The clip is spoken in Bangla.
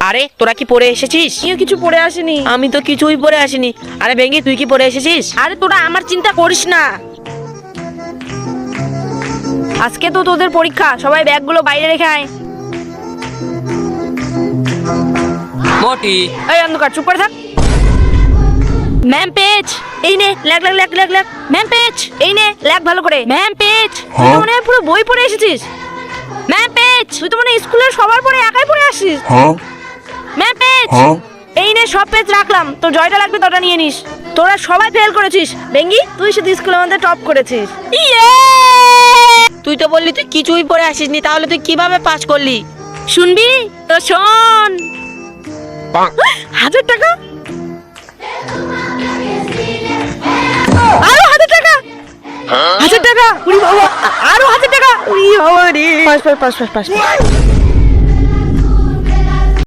আরে তোরা কি পড়ে এসেছিস? কেউ কিছু পড়ে আসেনি। আমি তো কিছুই পড়ে আসিনি। আরে ভেঙ্গি, তুই কি পড়ে এসেছিস? আরে তোরা আমার চিন্তা করিস না, আজকে তো তোদের পরীক্ষা, সবাই ব্যাগগুলো বাইরে রেখে আয়। মোটি এই অন্ধকার চুপ করে থাক। ম্যাম পেজ এই নে, লেখ লেখ লেখ লেখ লেখ। ম্যাম পেজ এই নে, লেখ ভালো করে। ম্যাম পেজ তুই তো মনে হয় পুরো বই পড়ে এসেছিস। ম্যাম পেজ তুই তো মনে হয় স্কুলের সবার পরে একাই পড়ে আসিস। ম্যাম পেজ এই নে, সব পেজ রাখলাম, তোর জয়টা লাগবে তোটা নিয়ে নিস। তোরা সবাই ফেল করেছিস, বেঙ্গি তুই শুধু স্কুলের মধ্যে টপ করেছিস। তুই তো বললি তুই কিছুই পড়ে আসিসনি, তাহলে তুই কিভাবে পাস করলি? শুনবি তো শোন। 1000 টাকা, আরো 1000 টাকা, 1000 টাকা, উরি বাবা, আরো 1000 টাকা, উরি বাবা রে। Pass pass pass pass pass.